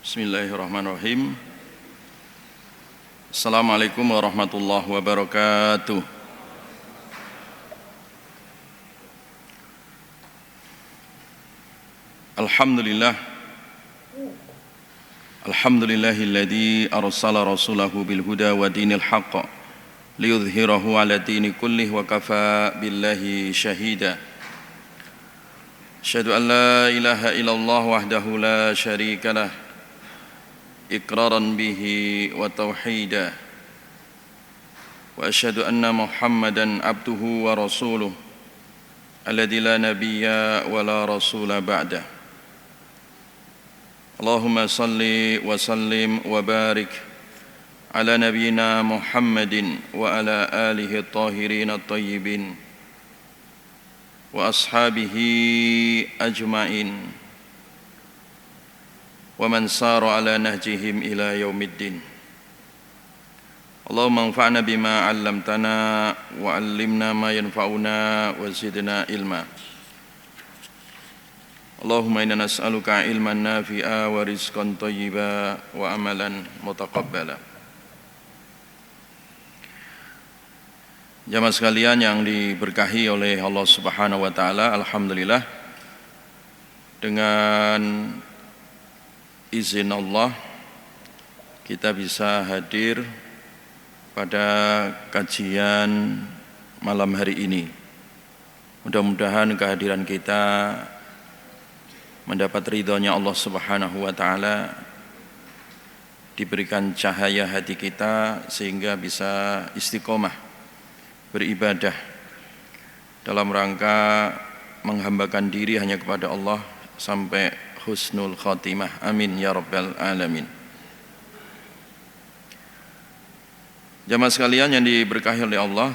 Bismillahirrahmanirrahim. Assalamualaikum warahmatullahi wabarakatuh. Alhamdulillahilladzi arsala rasulahu bil huda wa dinil haqq liyudhhirahu 'ala dini kullih wa kafa billahi syahida. Asyhadu an la ilaha illallah wahdahu la syarika lah iqraran bihi wa tauhida wa asyhadu anna Muhammadan abduhu wa rasuluh alladzi la nabiyya wa la rasula ba'dah. Allahumma salli wa sallim wa barik ala nabiyyina Muhammadin wa ala alihi at-tahirin at-tayyibin wa ashabihi ajma'in wa man sara ala nahjihim ila yaumiddin. Allahumma anfa'na bima 'allamtana wa 'allimna ma yanfa'una wa zidna ilma. Allahumma inna nas'aluka ilman nafi'a wa rizqan thayyiba wa amalan mutaqabbala. Jamaah sekalian yang diberkahi oleh Allah Subhanahu wa taala, alhamdulillah dengan izin Allah kita bisa hadir pada kajian malam hari ini. Mudah-mudahan kehadiran kita mendapat ridhonya Allah Subhanahu wa taala, diberikan cahaya hati kita sehingga bisa istiqomah beribadah dalam rangka menghambakan diri hanya kepada Allah sampai husnul khatimah. Amin ya rabbal alamin. Jamaah sekalian yang diberkahi oleh Allah,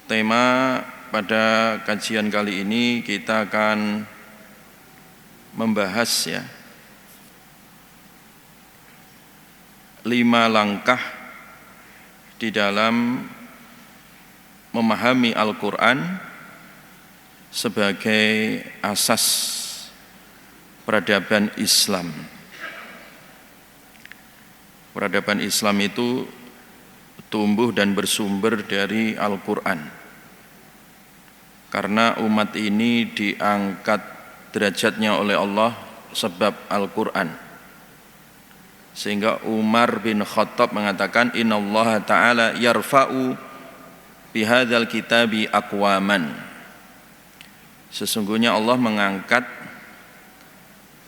tema pada kajian kali ini kita akan membahas 5 langkah di dalam memahami Al-Quran sebagai asas peradaban Islam. Peradaban Islam itu tumbuh dan bersumber dari Al-Quran. Karena umat ini diangkat derajatnya oleh Allah sebab Al-Quran. Sehingga Umar bin Khattab mengatakan, innallaha ta'ala yarfa'u bihadzal kitabi aqwaman. Sesungguhnya Allah mengangkat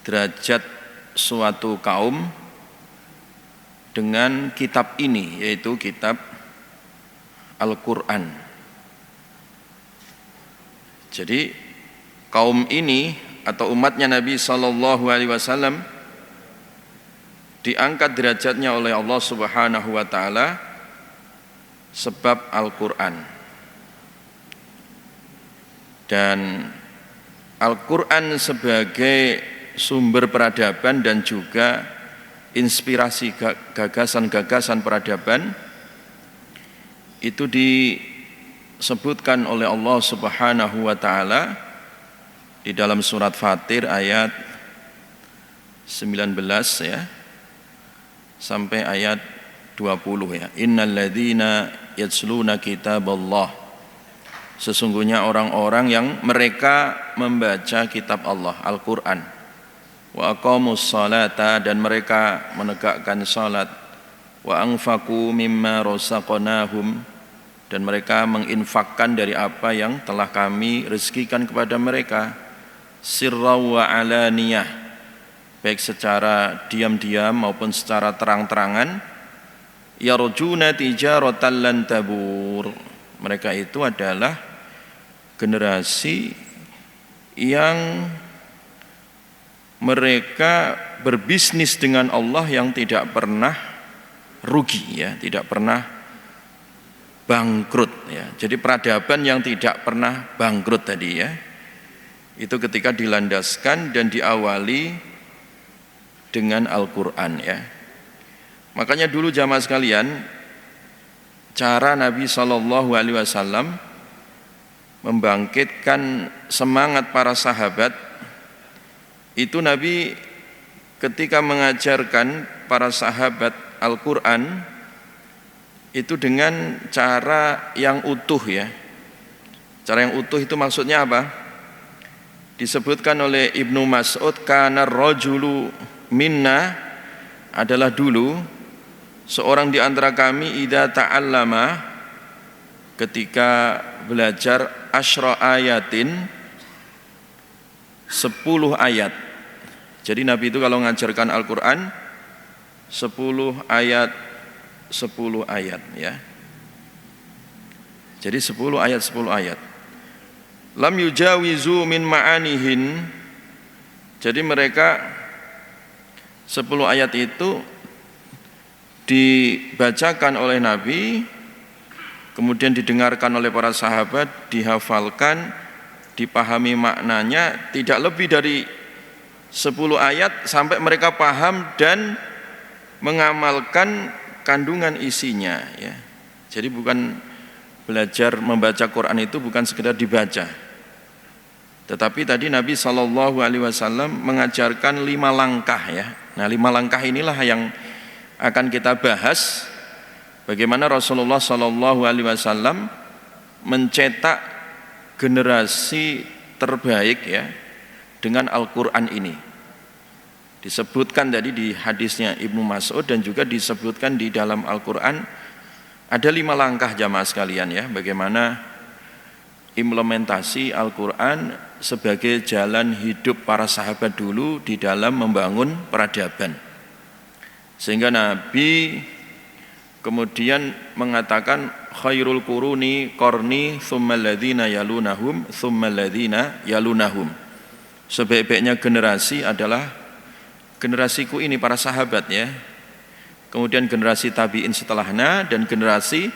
derajat suatu kaum dengan kitab ini, yaitu kitab Al-Quran. Jadi kaum ini atau umatnya Nabi SAW diangkat derajatnya oleh Allah Subhanahu wa taala sebab Al-Quran. Dan Al-Quran sebagai sumber peradaban dan juga inspirasi gagasan-gagasan peradaban itu disebutkan oleh Allah Subhanahu wa taala di dalam surat Fatir ayat 19 sampai ayat 20 Innal ladzina yatsluna kitaballah. Sesungguhnya orang-orang yang mereka membaca kitab Allah, Al-Quran, wa aqamus salata, dan mereka menegakkan salat, wa anfaqu mimma razaqnahum, dan mereka menginfakkan dari apa yang telah kami rezekikan kepada mereka, sirra wa alaniyah, baik secara diam-diam maupun secara terang-terangan, yarjuna tijaratan lan tabur. Mereka itu adalah generasi yang mereka berbisnis dengan Allah yang tidak pernah rugi, tidak pernah bangkrut, Jadi peradaban yang tidak pernah bangkrut tadi, itu ketika dilandaskan dan diawali dengan Al-Quran, Makanya dulu jamaah sekalian, cara Nabi SAW membangkitkan semangat para sahabat, itu Nabi ketika mengajarkan para sahabat Al-Quran itu dengan cara yang utuh ya. Cara yang utuh itu maksudnya apa? Disebutkan oleh Ibnu Mas'ud, kana rajulu minna, adalah dulu seorang di antara kami idza ta'allama, ketika belajar asyra ayatin, 10 ayat. Jadi Nabi itu kalau mengajarkan Al-Quran 10 ayat ya. Jadi 10 ayat. Lam yujawizu min ma'anihin. Jadi mereka 10 ayat itu dibacakan oleh Nabi, kemudian didengarkan oleh para sahabat, dihafalkan, dipahami maknanya, tidak lebih dari 10 ayat sampai mereka paham dan mengamalkan kandungan isinya ya. Jadi bukan belajar membaca Quran itu bukan sekedar dibaca. Tetapi tadi Nabi SAW mengajarkan 5 langkah ya. Nah 5 langkah inilah yang akan kita bahas, bagaimana Rasulullah SAW mencetak generasi terbaik ya dengan Al-Quran ini. Disebutkan tadi di hadisnya Ibnu Mas'ud dan juga disebutkan di dalam Al-Quran ada 5 langkah jamaah sekalian ya, bagaimana implementasi Al-Quran sebagai jalan hidup para sahabat dulu di dalam membangun peradaban. Sehingga Nabi kemudian mengatakan khairul quruni qarni tsummal ladzina yalunahum tsummal ladzina yalunahum. Sebaik-baiknya generasi adalah generasiku ini, para sahabat ya. Kemudian generasi tabi'in setelahnya dan generasi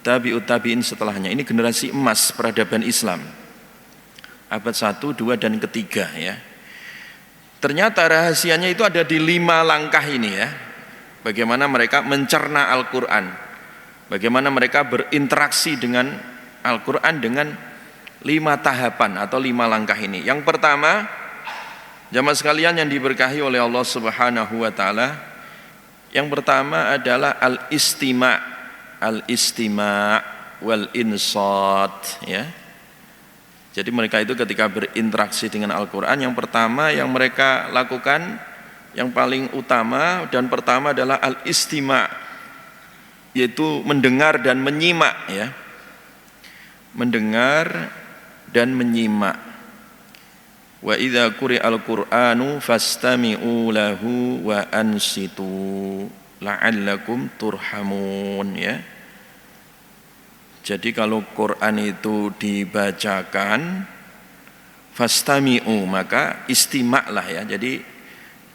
tabi'ut tabi'in setelahnya. Ini generasi emas peradaban Islam. Abad 1, 2 dan ketiga ya. Ternyata rahasianya itu ada di 5 langkah ini ya. Bagaimana mereka mencerna Al-Quran, bagaimana mereka berinteraksi dengan Al-Quran dengan 5 tahapan atau 5 langkah ini. Yang pertama, jamaah sekalian yang diberkahi oleh Allah Subhanahu wa taala, yang pertama adalah al-istima' wal insat ya. Jadi mereka itu ketika berinteraksi dengan Al-Quran, yang pertama yang mereka lakukan, yang paling utama dan pertama adalah al-istima', yaitu mendengar dan menyimak ya. Mendengar dan menyimak. Wa idza quri'al Qur'anu fastami'u lahu wa ansitu la'allakum turhamun ya. Jadi kalau Quran itu dibacakan fastami'u, maka istimaklah ya. Jadi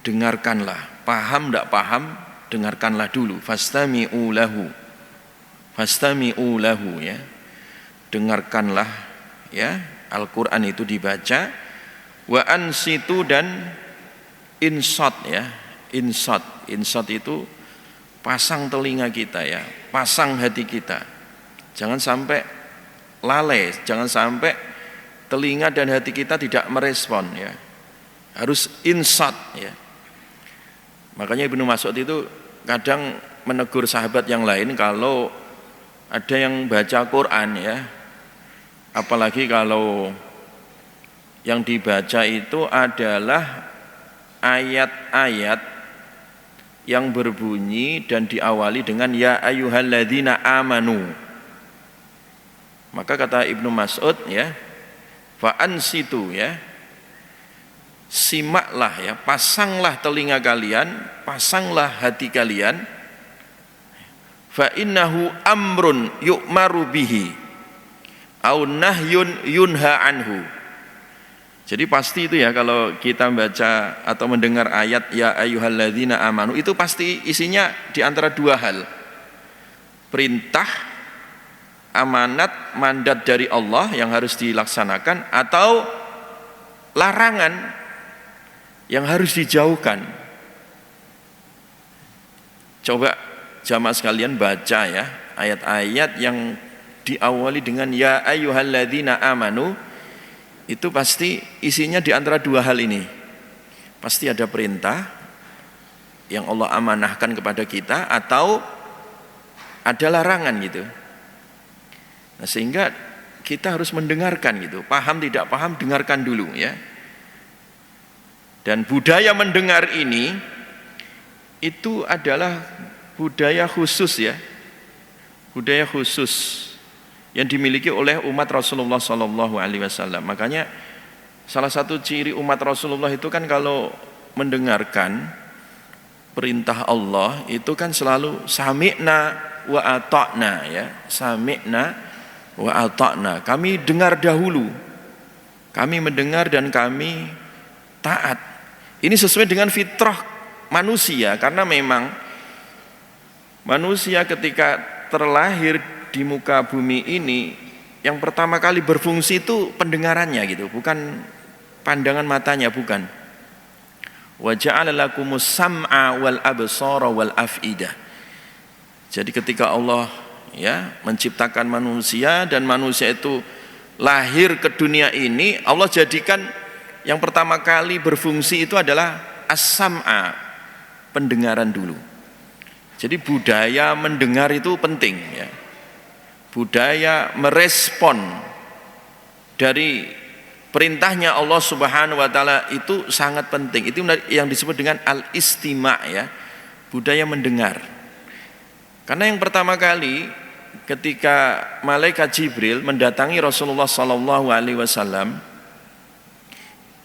dengarkanlah, paham tidak paham, dengarkanlah dulu. Fastami'u lahu ya, dengarkanlah ya Al-Quran itu dibaca. Wa ansitu dan insat ya. Insat itu pasang telinga kita ya, pasang hati kita. Jangan sampai lalai, jangan sampai telinga dan hati kita tidak merespon ya. Harus insat ya. Makanya Ibnu Mas'ud itu kadang menegur sahabat yang lain kalau ada yang baca Quran ya, apalagi kalau yang dibaca itu adalah ayat-ayat yang berbunyi dan diawali dengan ya ayyuhalladzina amanu. Maka kata Ibnu Mas'ud ya, fa ansitu ya, simaklah ya, pasanglah telinga kalian, pasanglah hati kalian. Fa innahu amrun yu'maru bihi au nahyun yunha anhu. Jadi pasti itu ya, kalau kita membaca atau mendengar ayat ya ayyuhalladzina amanu, itu pasti isinya di antara 2 hal. Perintah, amanat, mandat dari Allah yang harus dilaksanakan, atau larangan yang harus dijauhkan. Coba jamaah sekalian baca ya ayat-ayat yang diawali dengan ya ayyuhalladzina amanu, itu pasti isinya di antara 2 hal ini. Pasti ada perintah, yang Allah amanahkan kepada kita atau ada larangan gitu. Nah, sehingga kita harus mendengarkan gitu. Paham tidak paham, dengarkan dulu ya. Dan budaya mendengar ini itu adalah budaya khusus ya. Budaya khusus yang dimiliki oleh umat Rasulullah SAW. Makanya salah satu ciri umat Rasulullah itu kan kalau mendengarkan perintah Allah itu kan selalu sami'na wa ata'na ya. Sami'na wa ata'na. Kami dengar dahulu. Kami mendengar dan kami taat. Ini sesuai dengan fitrah manusia karena memang manusia ketika terlahir di muka bumi ini yang pertama kali berfungsi itu pendengarannya gitu, bukan pandangan matanya, bukan. Wa ja'ala lakumus sam'a wal absara wal af'idah. Jadi ketika Allah ya menciptakan manusia dan manusia itu lahir ke dunia ini, Allah jadikan yang pertama kali berfungsi itu adalah as-sam'a, pendengaran dulu. Jadi budaya mendengar itu penting ya. Budaya merespon dari perintahnya Allah Subhanahu wa taala itu sangat penting. Itu yang disebut dengan al-istima' ya, budaya mendengar. Karena yang pertama kali ketika malaikat Jibril mendatangi Rasulullah sallallahu alaihi wasallam,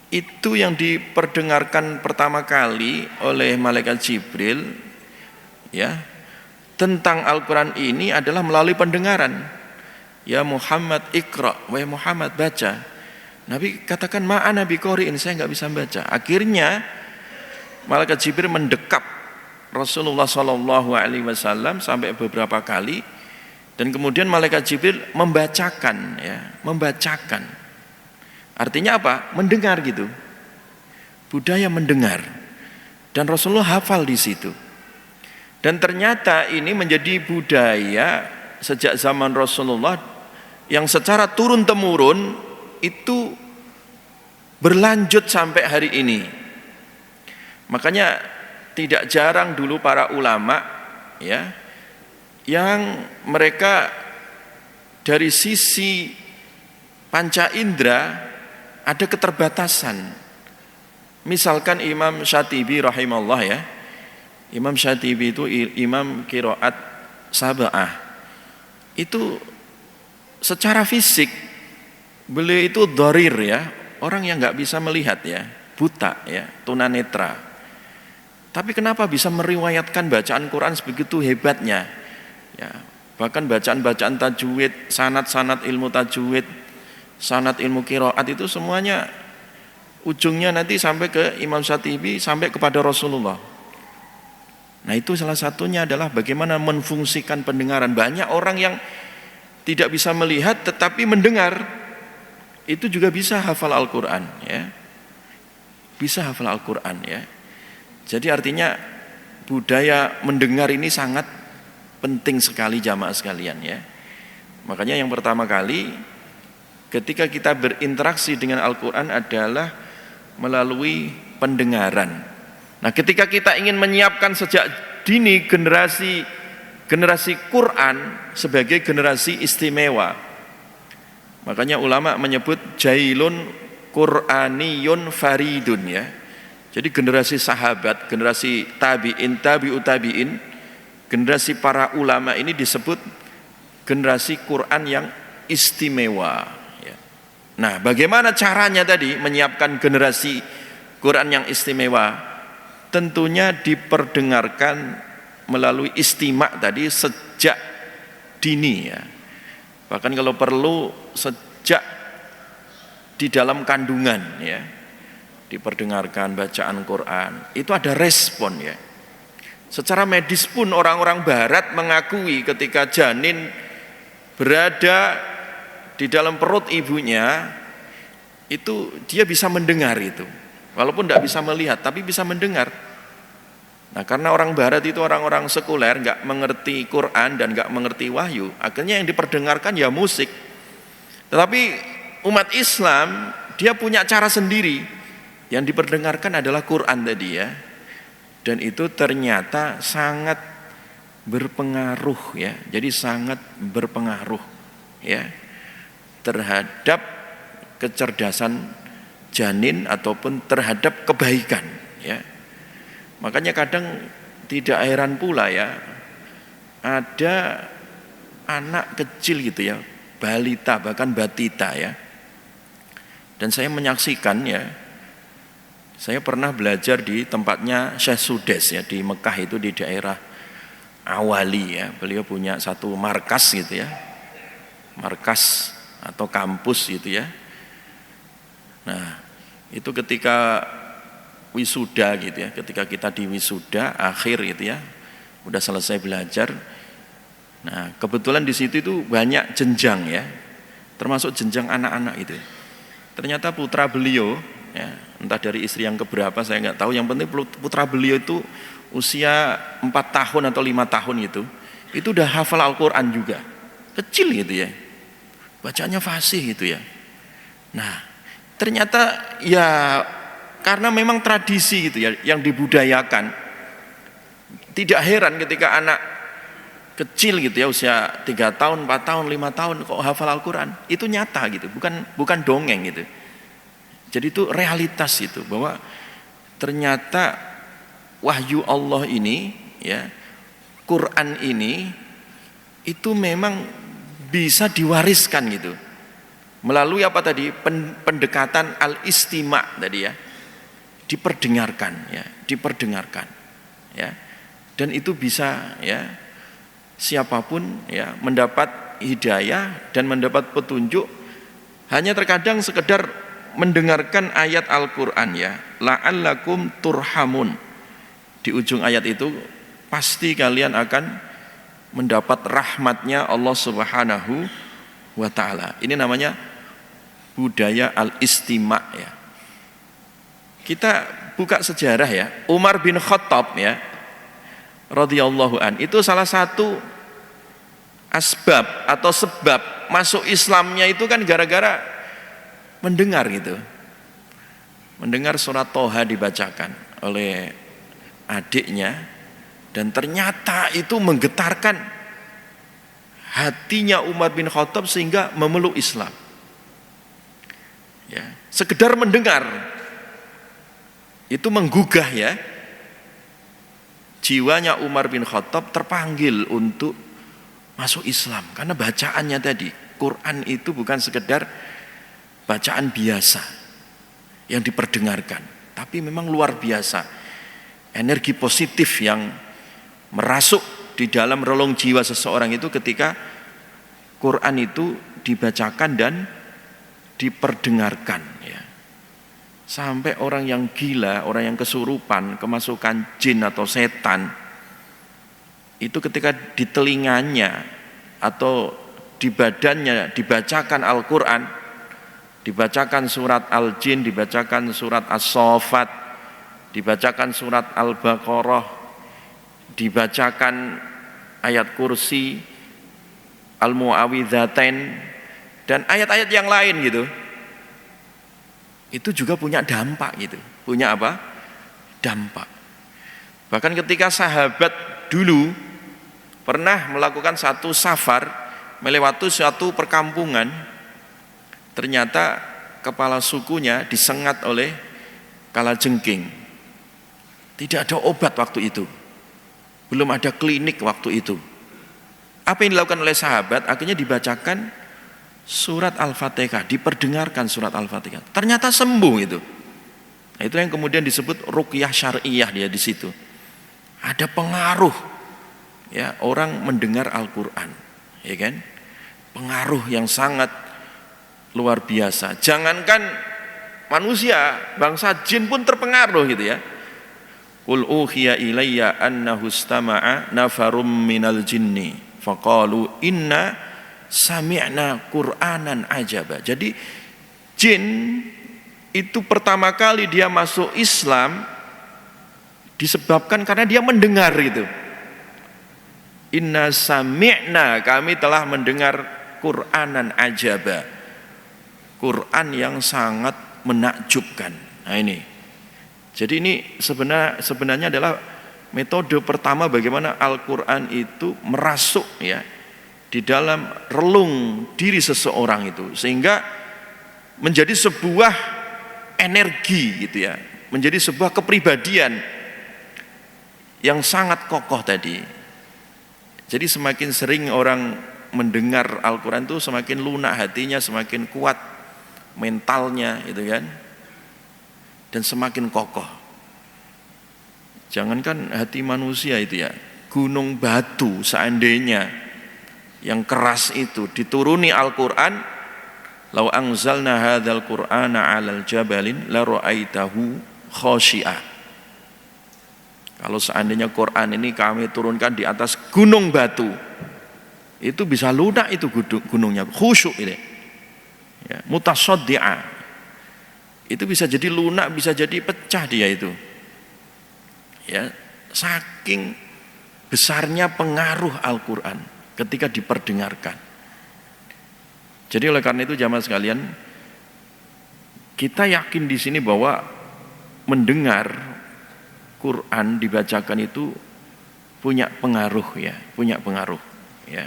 itu yang diperdengarkan pertama kali oleh malaikat Jibril ya tentang Al-Quran ini adalah melalui pendengaran. Ya Muhammad ikra, wahai Muhammad baca. Nabi katakan ma'ana biqori'in, saya nggak bisa baca. Akhirnya malaikat Jibril mendekap Rasulullah SAW sampai beberapa kali, dan kemudian malaikat Jibril membacakan, ya, membacakan. Artinya apa? Mendengar gitu. Budaya mendengar. Dan Rasulullah hafal di situ. Dan ternyata ini menjadi budaya sejak zaman Rasulullah yang secara turun-temurun itu berlanjut sampai hari ini. Makanya tidak jarang dulu para ulama ya yang mereka dari sisi panca indera ada keterbatasan. Misalkan Imam Syatibi rahimahullah ya. Imam Syatibi itu imam qiraat sab'ah. Itu secara fisik beliau itu dharir ya, orang yang nggak bisa melihat ya, buta ya, tunanetra. Tapi kenapa bisa meriwayatkan bacaan Quran sebegitu hebatnya? Ya, bahkan bacaan-bacaan tajwid, sanad-sanad ilmu tajwid, sanad ilmu qiraat itu semuanya ujungnya nanti sampai ke Imam Syatibi, sampai kepada Rasulullah. Nah itu salah satunya adalah bagaimana menfungsikan pendengaran. Banyak orang yang tidak bisa melihat tetapi mendengar, itu juga bisa hafal Al-Quran ya. Bisa hafal Al-Quran ya. Jadi artinya budaya mendengar ini sangat penting sekali jamaah sekalian ya. Makanya yang pertama kali ketika kita berinteraksi dengan Al-Quran adalah melalui pendengaran. Nah, ketika kita ingin menyiapkan sejak dini generasi Quran sebagai generasi istimewa, makanya ulama menyebut jailun Qur'aniyun faridun ya. Jadi generasi sahabat, generasi tabi'in, tabi'ut tabi'in, generasi para ulama ini disebut generasi Quran yang istimewa ya. Nah, bagaimana caranya tadi menyiapkan generasi Quran yang istimewa? Tentunya diperdengarkan melalui istima' tadi sejak dini ya. Bahkan kalau perlu sejak di dalam kandungan ya. Diperdengarkan bacaan Quran. Itu ada respon ya. Secara medis pun orang-orang barat mengakui ketika janin berada di dalam perut ibunya itu dia bisa mendengar itu. Walaupun tidak bisa melihat, tapi bisa mendengar. Nah, karena orang barat itu orang-orang sekuler, nggak mengerti Quran dan nggak mengerti wahyu, akhirnya yang diperdengarkan ya musik. Tetapi umat Islam, dia punya cara sendiri. Yang diperdengarkan adalah Quran tadi ya. Dan itu ternyata sangat berpengaruh ya. Jadi sangat berpengaruh ya terhadap kecerdasan janin ataupun terhadap kebaikan ya. Makanya kadang tidak heran pula ya, ada anak kecil gitu ya, balita bahkan batita ya. Dan saya menyaksikan ya, saya pernah belajar di tempatnya Syekh Sudes ya di Mekah itu di daerah Awali ya. Beliau punya satu markas gitu ya, markas atau kampus gitu ya. Nah itu ketika wisuda gitu ya, ketika kita di wisuda akhir gitu ya, udah selesai belajar. Nah kebetulan di situ itu banyak jenjang ya, termasuk jenjang anak-anak itu. Ternyata putra beliau ya, entah dari istri yang keberapa saya nggak tahu, yang penting putra beliau itu usia 4 tahun atau 5 tahun itu udah hafal Al-Quran juga, kecil gitu ya, bacanya fasih gitu ya. Nah ternyata ya karena memang tradisi gitu ya yang dibudayakan, tidak heran ketika anak kecil gitu ya usia 3 tahun, 4 tahun, 5 tahun kok hafal Al-Quran. Itu nyata gitu, bukan dongeng gitu. Jadi itu realitas itu, bahwa ternyata wahyu Allah ini ya, Quran ini itu memang bisa diwariskan gitu melalui apa tadi, pendekatan al-istima' tadi ya, diperdengarkan ya, dan itu bisa ya siapapun ya mendapat hidayah dan mendapat petunjuk hanya terkadang sekedar mendengarkan ayat Al-Quran ya, la'allakum turhamun. Di ujung ayat itu pasti kalian akan mendapat rahmatnya Allah Subhanahu wa ta'ala. Ini namanya budaya al-istima' ya. Kita buka sejarah ya, Umar bin Khattab ya radhiyallahu an, itu salah satu asbab atau sebab masuk Islamnya itu kan gara-gara mendengar gitu, mendengar surat Toha dibacakan oleh adiknya, dan ternyata itu menggetarkan hatinya Umar bin Khattab sehingga memeluk Islam ya. Sekedar mendengar itu menggugah ya, jiwanya Umar bin Khattab terpanggil untuk masuk Islam karena bacaannya tadi. Quran itu bukan sekedar bacaan biasa yang diperdengarkan, tapi memang luar biasa energi positif yang merasuk di dalam relung jiwa seseorang itu ketika Quran itu dibacakan dan diperdengarkan ya. Sampai orang yang gila, orang yang kesurupan, kemasukan jin atau setan, itu ketika di telinganya atau di badannya dibacakan Al-Quran, dibacakan surat Al-Jin, dibacakan surat As-Saffat, dibacakan surat Al-Baqarah, dibacakan ayat kursi, Al-Mu'awwidzatain, dan ayat-ayat yang lain gitu, itu juga punya dampak gitu. Punya apa? Dampak. Bahkan ketika sahabat dulu pernah melakukan satu safar, melewati suatu perkampungan, ternyata kepala sukunya disengat oleh kalajengking. Tidak ada obat waktu itu, belum ada klinik waktu itu. Apa yang dilakukan oleh sahabat? Akhirnya dibacakan surat Al-Fatihah, diperdengarkan surat Al-Fatihah. Ternyata sembuh itu. Nah, itu yang kemudian disebut ruqyah syar'iyah dia di situ. Ada pengaruh ya orang mendengar Al-Qur'an, ya kan? Pengaruh yang sangat luar biasa. Jangankan manusia, bangsa jin pun terpengaruh gitu ya. Qul uhiya ilayya annahu istama'a nafarum minal jinni faqalu inna sami'na qur'anan ajaba. Jadi jin itu pertama kali dia masuk Islam disebabkan karena dia mendengar itu. Inna sami'na, kami telah mendengar qur'anan ajaba, Quran yang sangat menakjubkan. Nah ini, jadi ini sebenarnya adalah Metode pertama bagaimana Al-Quran itu merasuk ya di dalam relung diri seseorang itu, sehingga menjadi sebuah energi gitu ya, menjadi sebuah kepribadian yang sangat kokoh tadi. Jadi semakin sering orang mendengar Al-Quran itu semakin lunak hatinya, semakin kuat mentalnya itu kan, dan semakin kokoh. Jangankan hati manusia itu ya, gunung batu seandainya yang keras itu dituruni Al-Quran, lau anzalna hadzal qur'ana 'alal jabalin la ra'aitahu khashi'a. Kalau seandainya Quran ini kami turunkan di atas gunung batu, itu bisa lunak itu gunungnya, khusyuk ini. Ya, mutasaddi'a. Itu bisa jadi lunak, bisa jadi pecah dia itu. Ya, saking besarnya pengaruh Al-Quran ketika diperdengarkan. Jadi oleh karena itu jamaah sekalian, kita yakin di sini bahwa mendengar Quran dibacakan itu punya pengaruh ya, punya pengaruh ya.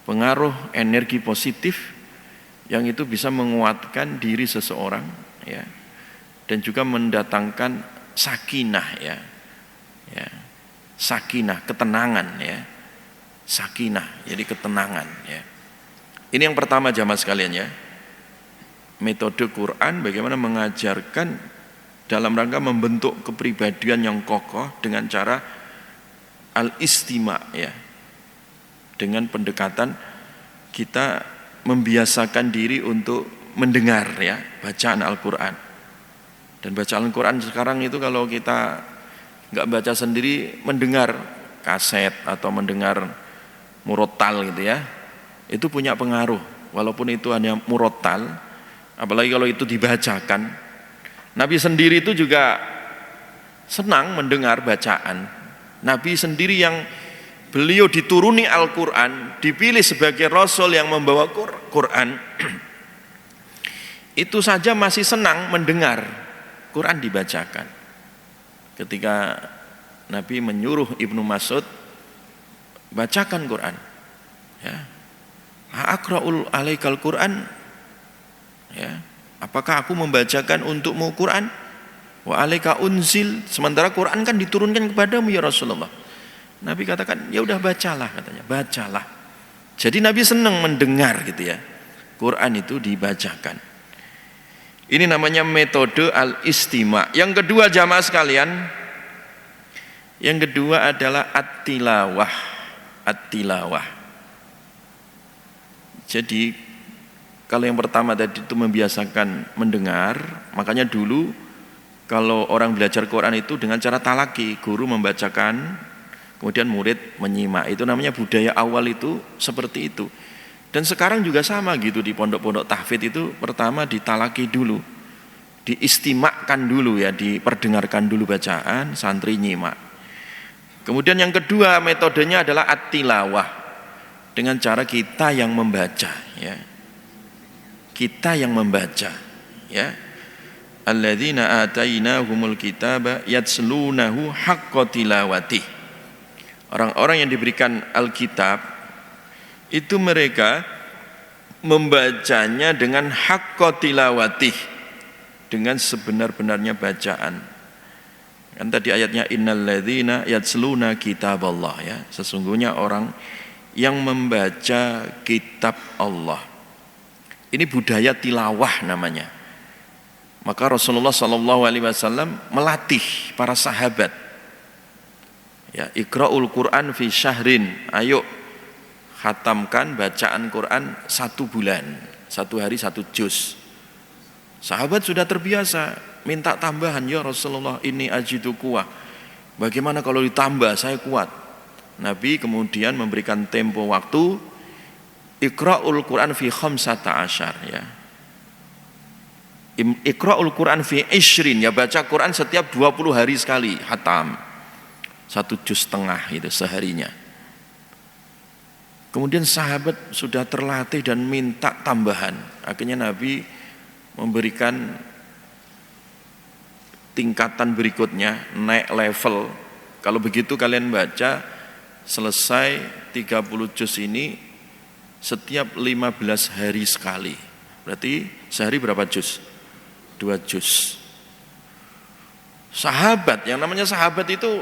Pengaruh energi positif yang itu bisa menguatkan diri seseorang ya, dan juga mendatangkan sakinah ya, sakinah, ketenangan ya, sakinah, jadi ketenangan ya. Ini yang pertama jamaah sekalian ya, metode Quran bagaimana mengajarkan dalam rangka membentuk kepribadian yang kokoh dengan cara al-istima ya, dengan pendekatan kita membiasakan diri untuk mendengar ya bacaan Al-Quran. Dan bacaan Al-Quran sekarang itu kalau kita nggak baca sendiri, mendengar kaset atau mendengar murotal gitu ya, itu punya pengaruh. Walaupun itu hanya murotal, apalagi kalau itu dibacakan. Nabi sendiri itu juga senang mendengar bacaan. Nabi sendiri yang beliau dituruni Al-Quran, dipilih sebagai Rasul yang membawa Quran, itu saja masih senang mendengar Quran dibacakan. Ketika Nabi menyuruh Ibnu Mas'ud, bacakan Quran ya, aqra'ul alaikal Quran ya, apakah aku membacakan untukmu Quran? Wa alaika unzil, sementara Quran kan diturunkan kepadamu ya Rasulullah. Nabi katakan, ya udah bacalah, katanya, bacalah. Jadi Nabi senang mendengar gitu ya, Quran itu dibacakan. Ini namanya metode al-istima. Yang kedua jamaah sekalian, yang kedua adalah at-tilawah. At-tilawah. Jadi kalau yang pertama tadi itu membiasakan mendengar, makanya dulu kalau orang belajar Quran itu dengan cara talaki, guru membacakan, kemudian murid menyimak. Itu namanya budaya awal itu seperti itu. Dan sekarang juga sama gitu, di pondok-pondok tahfidz itu pertama ditalaki dulu, diistimakkan dulu ya, diperdengarkan dulu bacaan, santri nyimak. Kemudian yang kedua metodenya adalah at-tilawah, dengan cara kita yang membaca ya. Kita yang membaca ya. Alladzina atainahumul kitaba yatslunahu haqqa tilawatih. Orang-orang yang diberikan Alkitab itu mereka membacanya dengan haqqa tilawatih, dengan sebenar-benarnya bacaan. Kan tadi ayatnya innalladzina yatsluna kitaballah ya, sesungguhnya orang yang membaca kitab Allah. Ini budaya tilawah namanya. Maka Rasulullah SAW melatih para sahabat ya, iqra'ul Quran fi syahrin, ayo khatamkan bacaan Quran 1 bulan, 1 hari 1 juz. Sahabat sudah terbiasa, minta tambahan, ya Rasulullah ini ajidu kuwah, bagaimana kalau ditambah, saya kuat. Nabi kemudian memberikan tempo waktu, iqra'ul Quran fi 15 ya, iqra'ul Quran fi 20 ya, baca Quran setiap 20 hari sekali khatam, 1 juz setengah itu seharinya. Kemudian sahabat sudah terlatih dan minta tambahan. Akhirnya Nabi memberikan tingkatan berikutnya, naik level Kalau begitu kalian baca selesai 30 juz ini setiap 15 hari sekali. Berarti sehari berapa juz? 2 juz. Sahabat, yang namanya sahabat itu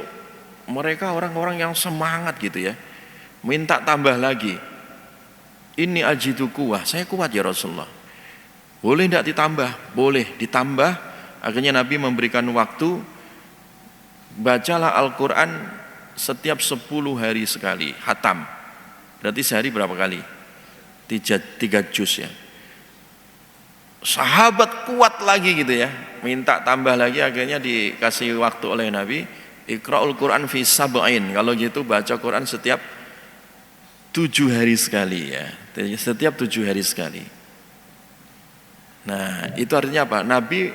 mereka orang-orang yang semangat gitu ya. Minta tambah lagi. Ini ajidu kuwah, saya kuat ya Rasulullah. Boleh tidak ditambah? Boleh ditambah. Akhirnya Nabi memberikan waktu, bacalah Al-Quran setiap 10 hari sekali, hatam. Berarti sehari berapa kali? 3 juz ya. Sahabat kuat lagi gitu ya, minta tambah lagi, akhirnya dikasih waktu oleh Nabi, Iqra'ul Quran fi sab'in. Kalau gitu baca Quran setiap 7 hari sekali ya. Setiap 7 hari sekali. Nah, itu artinya apa? Nabi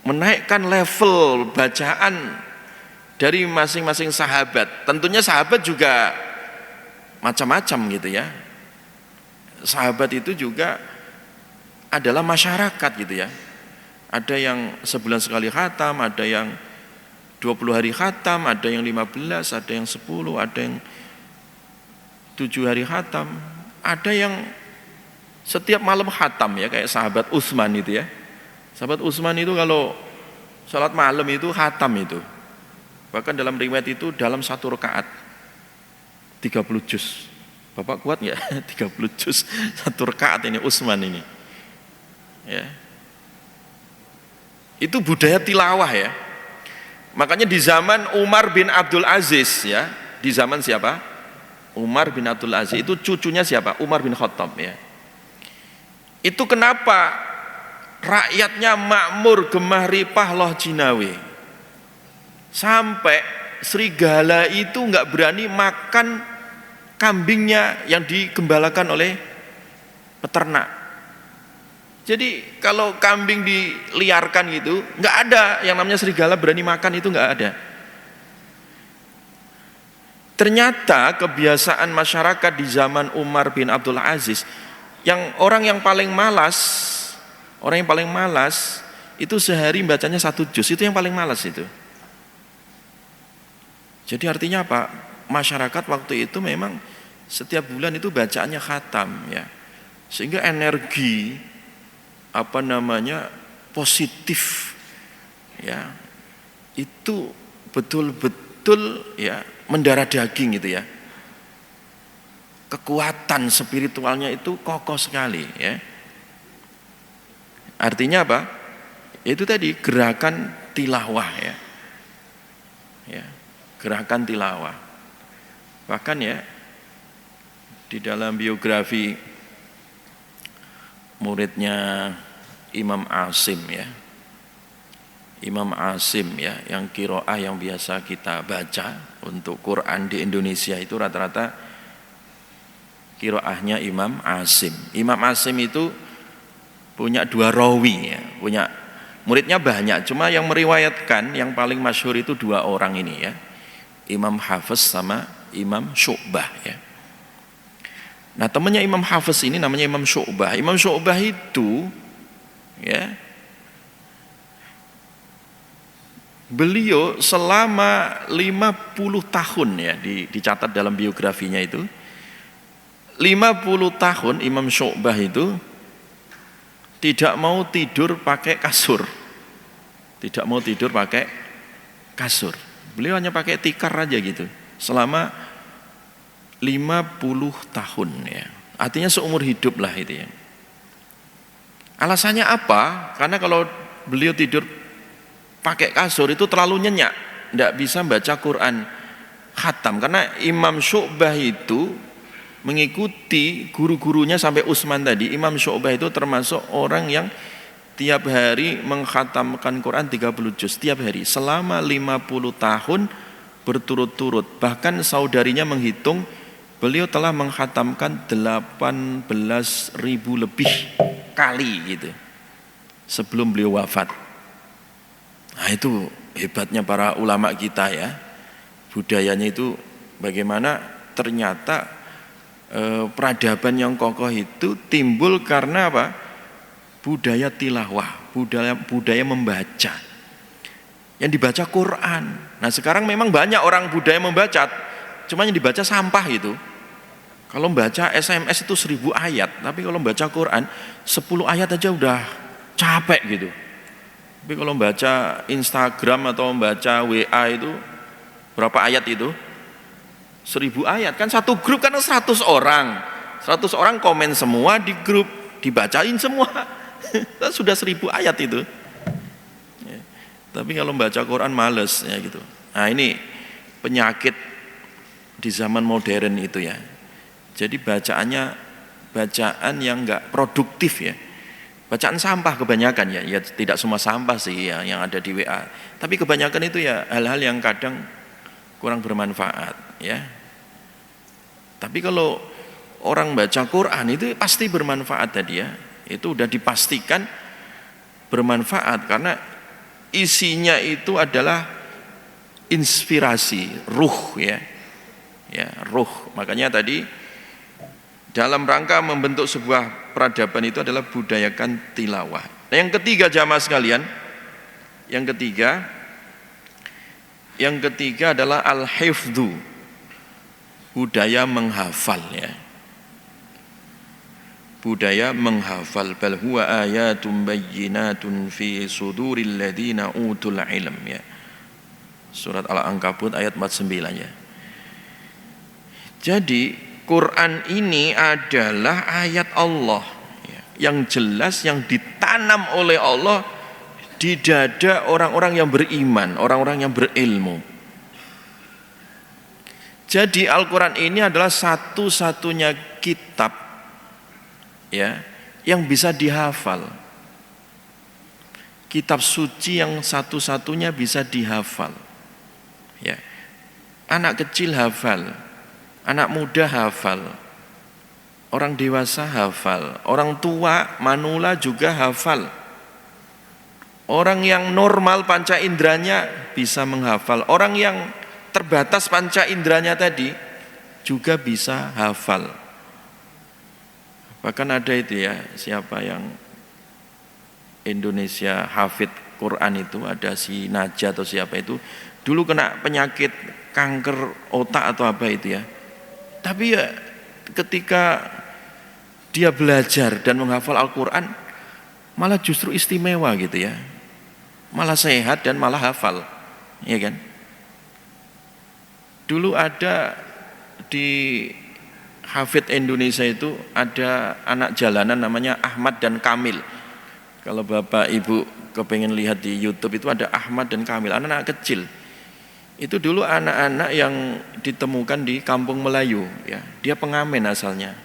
menaikkan level bacaan dari masing-masing sahabat. Tentunya sahabat juga macam-macam gitu ya. Sahabat itu juga adalah masyarakat gitu ya. Ada yang sebulan sekali khatam, ada yang 20 hari khatam, ada yang 15, ada yang 10, ada yang 7 hari khatam, ada yang setiap malam khatam ya, kayak sahabat Utsman itu ya. Sahabat Utsman itu kalau salat malam itu khatam itu. Bahkan dalam riwayat itu dalam 1 rakaat 30 juz. Bapak kuat nggak? 30 juz 1 rakaat ini Utsman ini. Ya. Itu budaya tilawah ya. Makanya di zaman Umar bin Abdul Aziz ya, di zaman siapa? Umar bin Abdul Aziz, itu cucunya siapa? Umar bin Khattab ya. Itu kenapa rakyatnya makmur gemah ripah loh Jinawi, sampai serigala itu nggak berani makan kambingnya yang digembalakan oleh peternak. Jadi kalau kambing diliarkan gitu, nggak ada yang namanya serigala berani makan, itu nggak ada. Ternyata kebiasaan masyarakat di zaman Umar bin Abdul Aziz, orang yang paling malas itu sehari bacanya 1 juz, itu yang paling malas itu. Jadi artinya apa? Masyarakat waktu itu memang setiap bulan itu bacaannya khatam ya. Sehingga energi positif ya, itu betul-betul ya mendarah daging gitu ya. Kekuatan spiritualnya itu kokoh sekali ya. Artinya apa? Itu tadi gerakan tilawah ya. Ya, gerakan tilawah. Bahkan ya di dalam biografi muridnya Imam Asim ya. Imam Asim ya, yang qiraah yang biasa kita baca untuk Quran di Indonesia itu rata-rata qiraahnya Imam Asim. Imam Asim itu punya 2 rawi ya, punya muridnya banyak, cuma yang meriwayatkan yang paling masyhur itu 2 orang ini ya. Imam Hafiz sama Imam Syu'bah ya. Nah, temannya Imam Hafiz ini namanya Imam Syu'bah. Imam Syu'bah itu ya, beliau selama 50 tahun ya, dicatat dalam biografinya itu 50 tahun Imam Syu'bah itu tidak mau tidur pakai kasur. Tidak mau tidur pakai kasur. Beliau hanya pakai tikar aja gitu selama 50 tahun ya. Artinya seumur hidup lah itu ya. Alasannya apa? Karena kalau beliau tidur pakai kasur itu terlalu nyenyak, tidak bisa baca Quran khatam. Karena Imam Syu'bah itu mengikuti guru-gurunya sampai Utsman tadi. Imam Syu'bah itu termasuk orang yang tiap hari mengkhatamkan Quran 30 juz tiap hari selama 50 tahun berturut-turut. Bahkan saudarinya menghitung beliau telah mengkhatamkan 18.000 lebih kali gitu sebelum beliau wafat. Nah, itu hebatnya para ulama kita ya. Budayanya itu bagaimana ternyata peradaban yang kokoh itu timbul karena apa? Budaya tilawah, budaya membaca. yang dibaca Quran. Nah sekarang memang banyak orang budaya membaca, cuma yang dibaca sampah itu. Kalau membaca SMS itu 1000 ayat, tapi kalau membaca Quran 10 ayat aja udah capek gitu. Tapi kalau membaca Instagram atau membaca WA itu berapa ayat itu? 1000 ayat, kan satu grup kan 100 orang. 100 orang komen semua di grup, dibacain semua. Sudah 1000 ayat itu. Ya. Tapi kalau membaca Quran males ya gitu. Nah ini penyakit di zaman modern itu ya. Jadi bacaannya bacaan yang enggak produktif ya. Bacaan sampah kebanyakan ya. Ya tidak semua sampah sih ya yang ada di WA. Tapi kebanyakan itu ya hal-hal yang kadang kurang bermanfaat ya. Tapi kalau orang baca Quran itu pasti bermanfaat tadi ya. Itu udah dipastikan bermanfaat karena isinya itu adalah inspirasi, ruh ya. Ya, ruh. Makanya tadi dalam rangka membentuk sebuah peradaban itu adalah budayakan tilawah. Nah, yang ketiga jamaah sekalian, yang ketiga adalah al-hifdzu, budaya menghafal ya. Budaya menghafal, bal huwa ayatum bayyinatun fi suduril ladzina utul ilm ya. Surat Al-Ankabut ayat 49 ya. Jadi Quran ini adalah ayat Allah ya, yang jelas, yang ditanam oleh Allah di dada orang-orang yang beriman, orang-orang yang berilmu. Jadi Al-Quran ini adalah satu-satunya kitab ya yang bisa dihafal. Kitab suci yang satu-satunya bisa dihafal. Ya. Anak kecil hafal, anak muda hafal, orang dewasa hafal, orang tua manula juga hafal. Orang yang normal panca inderanya bisa menghafal. Orang yang terbatas panca inderanya tadi juga bisa hafal. Bahkan ada itu ya, siapa yang Indonesia hafid Quran itu, ada si Najah atau siapa itu, dulu kena penyakit kanker otak atau apa itu ya. Tapi ya ketika dia belajar dan menghafal Al-Quran malah justru istimewa gitu ya. Malah sehat dan malah hafal, ya kan? Dulu ada di Hafid Indonesia itu ada anak jalanan namanya Ahmad dan Kamil. Kalau Bapak Ibu kepengen lihat di YouTube itu ada Ahmad dan Kamil, anak-anak kecil. Itu dulu anak-anak yang ditemukan di Kampung Melayu, ya. Dia pengamen asalnya.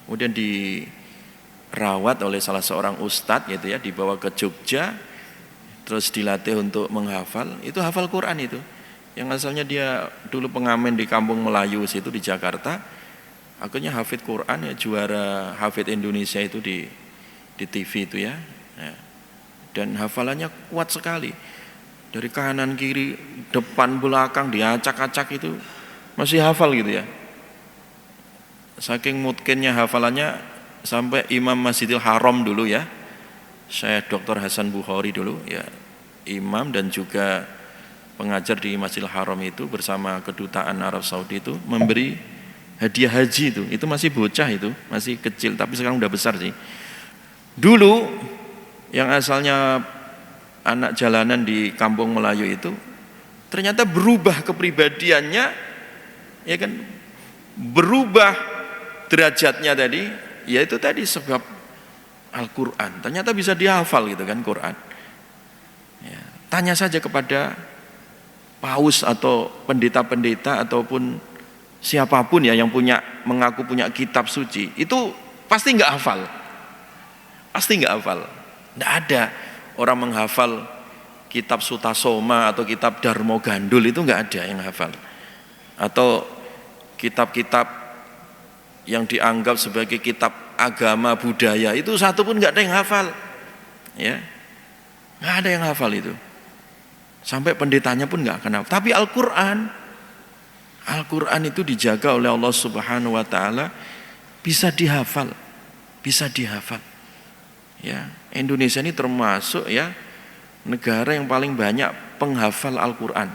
Kemudian dirawat oleh salah seorang ustadz gitu ya, dibawa ke Jogja. Terus dilatih untuk menghafal, itu hafal Quran itu. Yang asalnya dia dulu pengamen di Kampung Melayu situ di Jakarta, akhirnya hafid Quran ya, juara Hafid Indonesia itu di TV itu ya. Dan hafalannya kuat sekali. Dari kanan kiri, depan belakang diacak-acak itu masih hafal gitu ya. Saking mungkinnya hafalannya sampai Imam Masjidil Haram dulu ya. Saya Dr. Hasan Bukhari dulu ya, imam dan juga pengajar di Masjidil Haram itu bersama kedutaan Arab Saudi itu memberi hadiah haji itu masih bocah itu, masih kecil tapi sekarang udah besar sih. Dulu yang asalnya anak jalanan di Kampung Melayu itu ternyata berubah kepribadiannya, ya kan, berubah derajatnya tadi, yaitu tadi sebab Al-Quran, ternyata bisa dihafal gitu kan Quran ya. Tanya saja kepada paus atau pendeta-pendeta ataupun siapapun ya yang mengaku punya kitab suci, itu pasti nggak hafal, nggak ada orang menghafal kitab Sutasoma atau kitab Darmo Gandul, itu nggak ada yang hafal. Atau kitab-kitab yang dianggap sebagai kitab agama budaya itu satu pun nggak ada yang hafal, ya, nggak ada yang hafal itu, sampai pendetanya pun nggak kenal. Tapi Al-Quran itu dijaga oleh Allah Subhanahu Wa Taala, bisa dihafal. Ya, Indonesia ini termasuk ya negara yang paling banyak penghafal Al-Quran.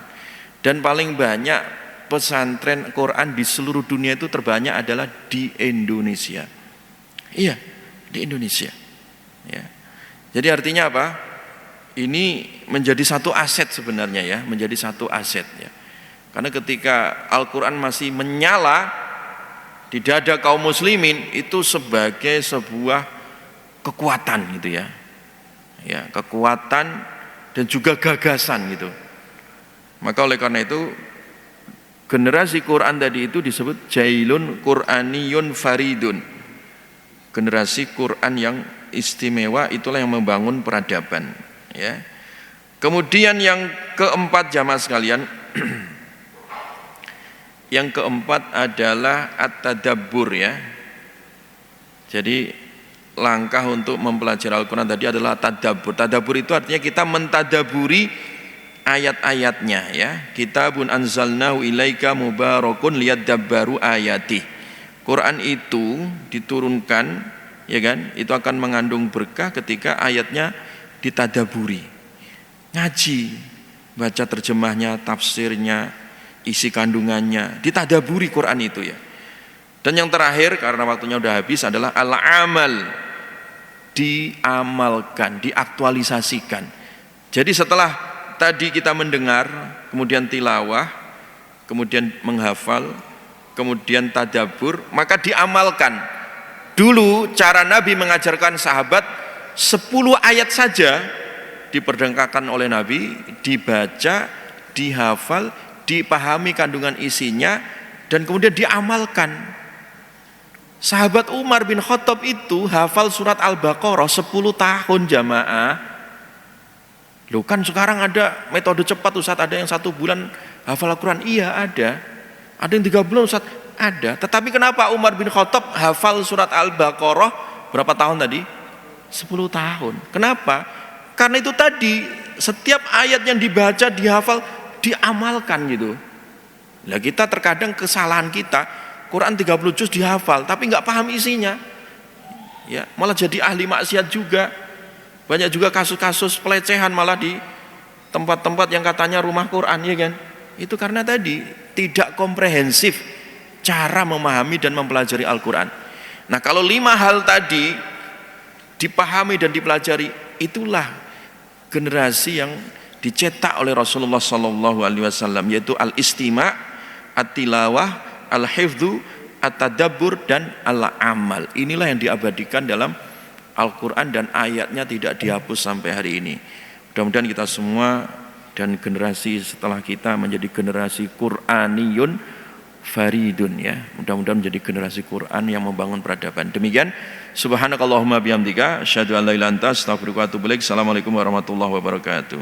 Dan paling banyak pesantren Quran di seluruh dunia itu terbanyak adalah di Indonesia. Iya, di Indonesia. Ya. Jadi artinya apa? Ini menjadi satu aset sebenarnya ya, menjadi satu aset ya. Karena ketika Al-Quran masih menyala di dada kaum muslimin, itu sebagai sebuah kekuatan gitu ya. Ya, kekuatan dan juga gagasan gitu. Maka oleh karena itu generasi Quran tadi itu disebut jailun Qur'aniyun faridun. Generasi Quran yang istimewa, itulah yang membangun peradaban ya. Kemudian yang keempat jamaah sekalian, yang keempat adalah at-tadabbur ya. Jadi langkah untuk mempelajari Al-Quran tadi adalah tadabbur. Tadabbur itu artinya kita mentadaburi ayat-ayatnya ya. Kitabun anzalnahu ilaika mubarakun liyadabbaru ayatih. Quran itu diturunkan ya kan, itu akan mengandung berkah ketika ayatnya ditadaburi. Ngaji, baca terjemahnya, tafsirnya, isi kandungannya, ditadaburi Quran itu ya. Dan yang terakhir karena waktunya udah habis adalah al-amal, diamalkan, diaktualisasikan. Jadi setelah tadi kita mendengar, kemudian tilawah, kemudian menghafal, kemudian tadabbur, maka diamalkan. Dulu cara Nabi mengajarkan sahabat 10 ayat saja diperdengkakan oleh Nabi, dibaca, dihafal, dipahami kandungan isinya, dan kemudian diamalkan. Sahabat Umar bin Khattab itu hafal surat Al-Baqarah 10 tahun jamaah. Loh kan sekarang ada metode cepat Ustaz, ada yang 1 bulan hafal Al-Quran. Iya ada. Ada yang 3 bulan Ustaz, ada. Tetapi kenapa Umar bin Khattab hafal surat Al-Baqarah berapa tahun tadi? 10 tahun. Kenapa? Karena itu tadi, setiap ayat yang dibaca, dihafal, diamalkan gitu. Nah kita terkadang kesalahan kita, Quran 30 juz dihafal tapi nggak paham isinya ya, malah jadi ahli maksiat juga. Banyak juga kasus-kasus pelecehan malah di tempat-tempat yang katanya rumah Quran ya kan. Itu karena tadi tidak komprehensif cara memahami dan mempelajari Al-Quran. Nah kalau 5 hal tadi dipahami dan dipelajari, itulah generasi yang dicetak oleh Rasulullah SAW, yaitu al-istima', at-tilawah, al-hifdhu, at-tadabbur, dan al-amal. Inilah yang diabadikan dalam Al-Quran dan ayatnya tidak dihapus sampai hari ini. Mudah-mudahan kita semua dan generasi setelah kita menjadi generasi Qur'aniyun faridun ya. Mudah-mudahan menjadi generasi Quran yang membangun peradaban. Demikian, subhanakallahumma bihamdika asyhadu an la ilaha illa anta astaghfiruka wa atubu ilaik. Assalamualaikum warahmatullahi wabarakatuh.